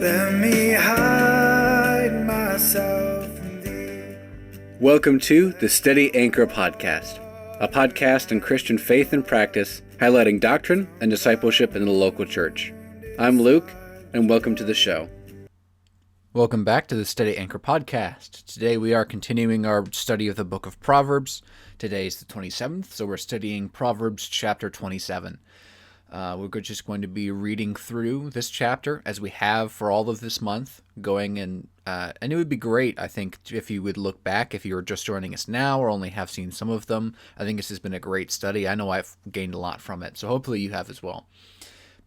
Let me hide myself in thee. Welcome to the Steady Anchor Podcast, a podcast on Christian faith and practice, highlighting doctrine and discipleship in the local church. I'm Luke, and welcome to the show. Welcome back to the Steady Anchor Podcast. Today we are continuing our study of the book of Proverbs. Today is the 27th, so we're studying Proverbs chapter 27. We're just going to be reading through this chapter as we have for all of this month, and it would be great, I think, if you would look back, if you were just joining us now or only have seen some of them. I think this has been a great study. I know I've gained a lot from it, so hopefully you have as well.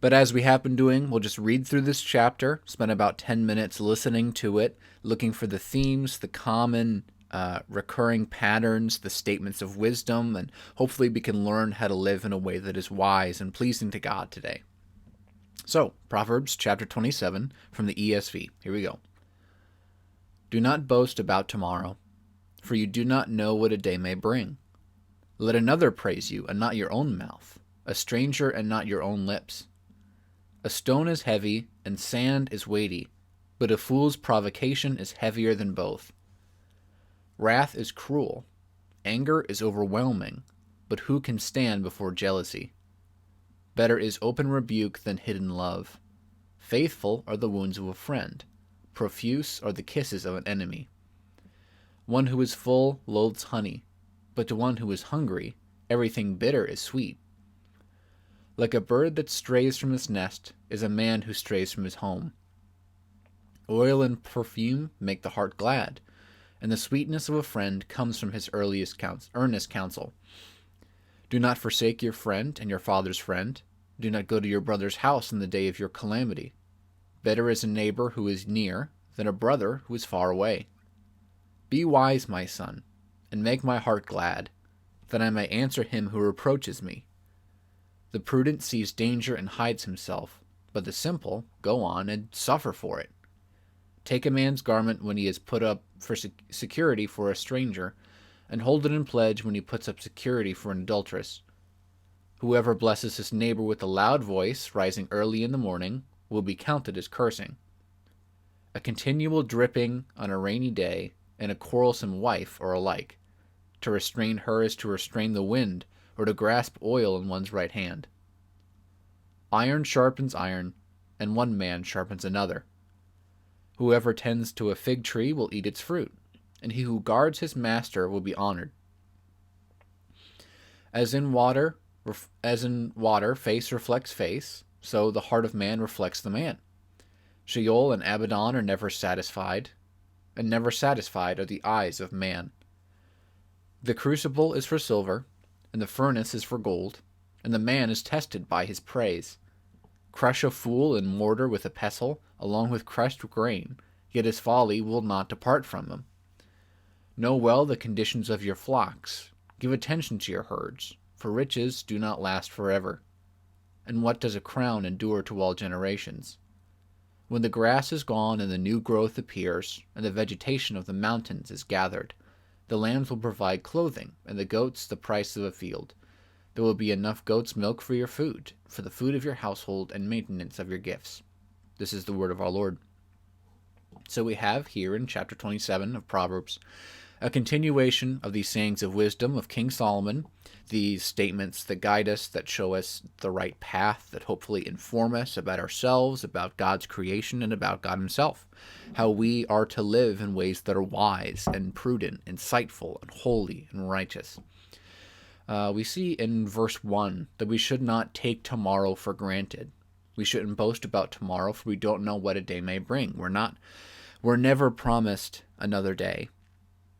But as we have been doing, we'll just read through this chapter, spend about 10 minutes listening to it, looking for the themes, the common recurring patterns, the statements of wisdom, and hopefully we can learn how to live in a way that is wise and pleasing to God today. So, Proverbs chapter 27 from the ESV. Here we go. Do not boast about tomorrow, for you do not know what a day may bring. Let another praise you, and not your own mouth, a stranger and not your own lips. A stone is heavy, and sand is weighty, but a fool's provocation is heavier than both. Wrath is cruel, anger is overwhelming, but who can stand before jealousy? Better is open rebuke than hidden love. Faithful are the wounds of a friend, profuse are the kisses of an enemy. One who is full loathes honey, but to one who is hungry, everything bitter is sweet. Like a bird that strays from his nest is a man who strays from his home. Oil and perfume make the heart glad, and the sweetness of a friend comes from his earnest counsel. Do not forsake your friend and your father's friend. Do not go to your brother's house in the day of your calamity. Better is a neighbor who is near than a brother who is far away. Be wise, my son, and make my heart glad, that I may answer him who reproaches me. The prudent sees danger and hides himself, but the simple go on and suffer for it. Take a man's garment when he is put up for security for a stranger, and hold it in pledge when he puts up security for an adulteress. Whoever blesses his neighbor with a loud voice, rising early in the morning, will be counted as cursing. A continual dripping on a rainy day and a quarrelsome wife are alike. To restrain her is to restrain the wind, or to grasp oil in one's right hand. Iron sharpens iron, and one man sharpens another. Whoever tends to a fig tree will eat its fruit, and he who guards his master will be honored. As in water, face reflects face, so the heart of man reflects the man. Sheol and Abaddon are never satisfied, and never satisfied are the eyes of man. The crucible is for silver, and the furnace is for gold, and the man is tested by his praise. Crush a fool in mortar with a pestle, along with crushed grain, yet his folly will not depart from him. Know well the conditions of your flocks. Give attention to your herds, for riches do not last forever. And what does a crown endure to all generations? When the grass is gone and the new growth appears, and the vegetation of the mountains is gathered, the lambs will provide clothing, and the goats the price of a field. There will be enough goat's milk for your food, for the food of your household and maintenance of your gifts. This is the word of our Lord. So we have here in chapter 27 of Proverbs a continuation of these sayings of wisdom of King Solomon, these statements that guide us, that show us the right path, that hopefully inform us about ourselves, about God's creation, and about God himself, how we are to live in ways that are wise and prudent, insightful and holy and righteous. We see in verse 1 that we should not take tomorrow for granted. We shouldn't boast about tomorrow, for we don't know what a day may bring. We're never promised another day.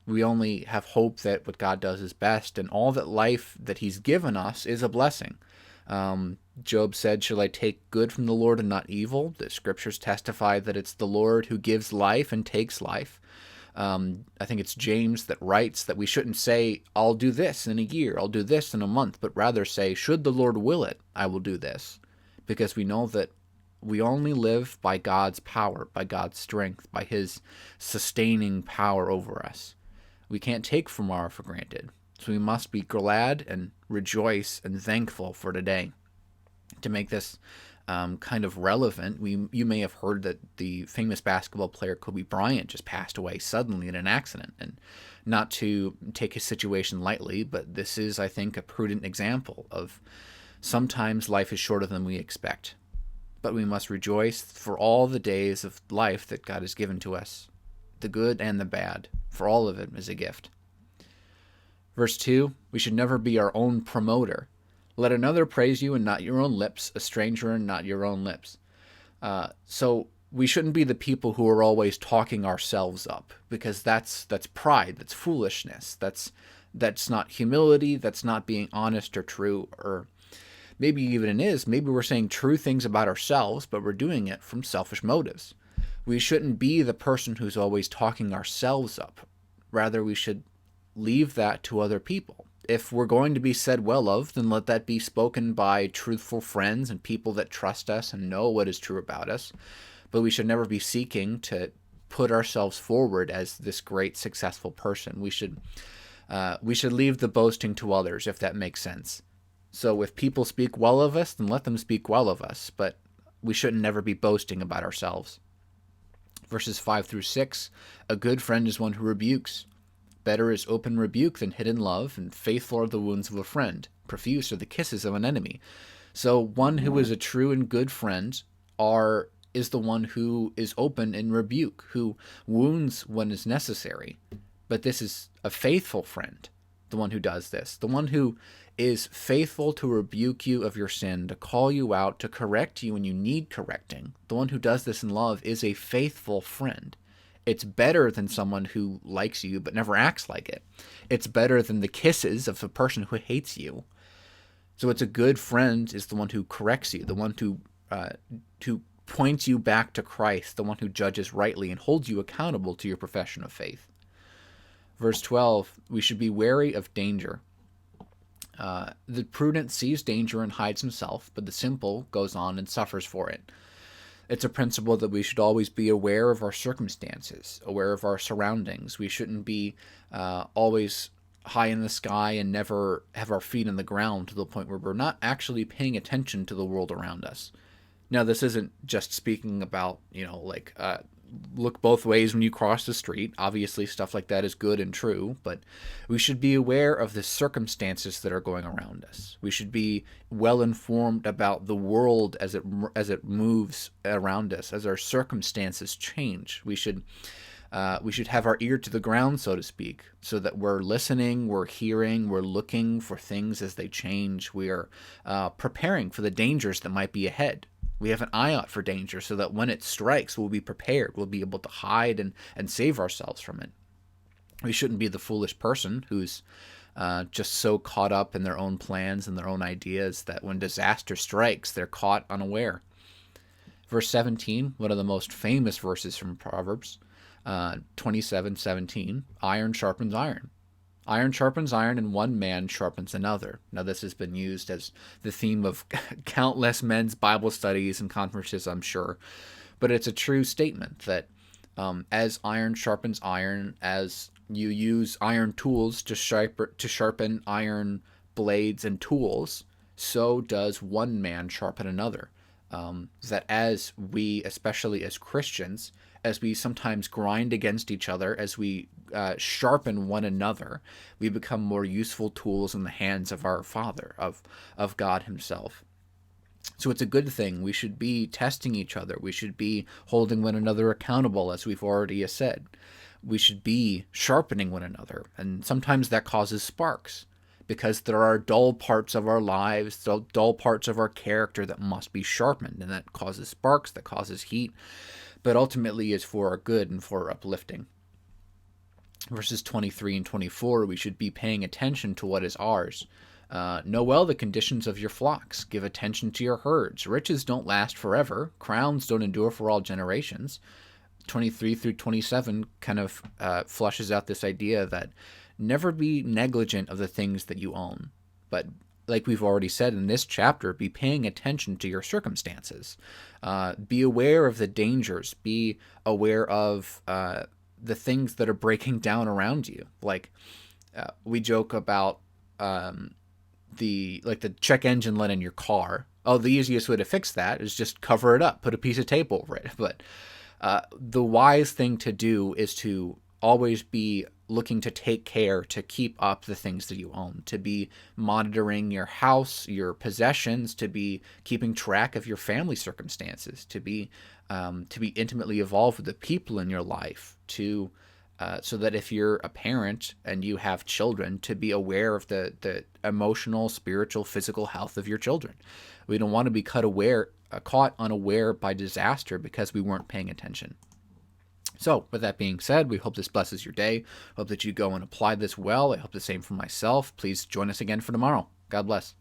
We only have hope that what God does is best, and all that life that he's given us is a blessing. Job said, "Shall I take good from the Lord and not evil?" The scriptures testify that it's the Lord who gives life and takes life. I think it's James that writes that we shouldn't say, "I'll do this in a year, I'll do this in a month," but rather say, "Should the Lord will it, I will do this." Because we know that we only live by God's power, by God's strength, by his sustaining power over us. We can't take tomorrow for granted. So we must be glad and rejoice and thankful for today. To make this kind of relevant. You may have heard that the famous basketball player Kobe Bryant just passed away suddenly in an accident, and not to take his situation lightly, but this is, I think, a prudent example of sometimes life is shorter than we expect, but we must rejoice for all the days of life that God has given to us, the good and the bad, for all of it is a gift. Verse 2, we should never be our own promoter. Let another praise you and not your own lips, a stranger and not your own lips. So we shouldn't be the people who are always talking ourselves up, because that's pride, that's foolishness, that's not humility, that's not being honest or true, or maybe even it is. Maybe we're saying true things about ourselves, but we're doing it from selfish motives. We shouldn't be the person who's always talking ourselves up. Rather, we should leave that to other people. If we're going to be said well of, then let that be spoken by truthful friends and people that trust us and know what is true about us. But we should never be seeking to put ourselves forward as this great successful person. We should leave the boasting to others, if that makes sense. So if people speak well of us, then let them speak well of us, but we shouldn't never be boasting about ourselves. Verses 5 through 6, a good friend is one who rebukes. Better is open rebuke than hidden love, and faithful are the wounds of a friend. Profuse are the kisses of an enemy. So one who is a true and good friend is the one who is open in rebuke, who wounds when is necessary. But this is a faithful friend, the one who does this, the one who is faithful to rebuke you of your sin, to call you out, to correct you when you need correcting. The one who does this in love is a faithful friend. It's better than someone who likes you but never acts like it. It's better than the kisses of a person who hates you. So it's a good friend is the one who corrects you, the one who points you back to Christ, the one who judges rightly and holds you accountable to your profession of faith. Verse 12, we should be wary of danger. The prudent sees danger and hides himself, but the simple goes on and suffers for it. It's a principle that we should always be aware of our circumstances, aware of our surroundings. We shouldn't be always high in the sky and never have our feet in the ground to the point where we're not actually paying attention to the world around us. Now, this isn't just speaking about, look both ways when you cross the street. Obviously, stuff like that is good and true, but we should be aware of the circumstances that are going around us. We should be well informed about the world as it moves around us, as our circumstances change. We should have our ear to the ground, so to speak, so that we're listening, we're hearing, we're looking for things as they change. We are preparing for the dangers that might be ahead. We have an eye out for danger so that when it strikes, we'll be prepared. We'll be able to hide and save ourselves from it. We shouldn't be the foolish person who's just so caught up in their own plans and their own ideas that when disaster strikes, they're caught unaware. Verse 17, one of the most famous verses from Proverbs, 27:17, iron sharpens iron. Iron sharpens iron, and one man sharpens another. Now, this has been used as the theme of countless men's Bible studies and conferences, I'm sure. But it's a true statement that as iron sharpens iron, as you use iron tools to sharpen iron blades and tools, so does one man sharpen another. That as we, especially as Christians, as we sometimes grind against each other, as we sharpen one another, we become more useful tools in the hands of our Father, of God himself. So it's a good thing. We should be testing each other. We should be holding one another accountable, as we've already said. We should be sharpening one another. And sometimes that causes sparks, because there are dull parts of our lives, dull parts of our character that must be sharpened. And that causes sparks, that causes heat, but ultimately is for our good and for our uplifting. Verses 23 and 24, we should be paying attention to what is ours. Know well the conditions of your flocks. Give attention to your herds. Riches don't last forever. Crowns don't endure for all generations. 23 through 27 kind of flushes out this idea that never be negligent of the things that you own. But like we've already said in this chapter, be paying attention to your circumstances. Be aware of the dangers. Be aware of the things that are breaking down around you. Like we joke about the check engine light in your car. Oh, the easiest way to fix that is just cover it up, put a piece of tape over it. But the wise thing to do is to always be looking to take care to keep up the things that you own, to be monitoring your house, your possessions, to be keeping track of your family circumstances, to be intimately involved with the people in your life, so that if you're a parent and you have children, to be aware of the emotional, spiritual, physical health of your children. We don't want to be caught unaware by disaster because we weren't paying attention. So, with that being said, we hope this blesses your day. Hope that you go and apply this well. I hope the same for myself. Please join us again for tomorrow. God bless.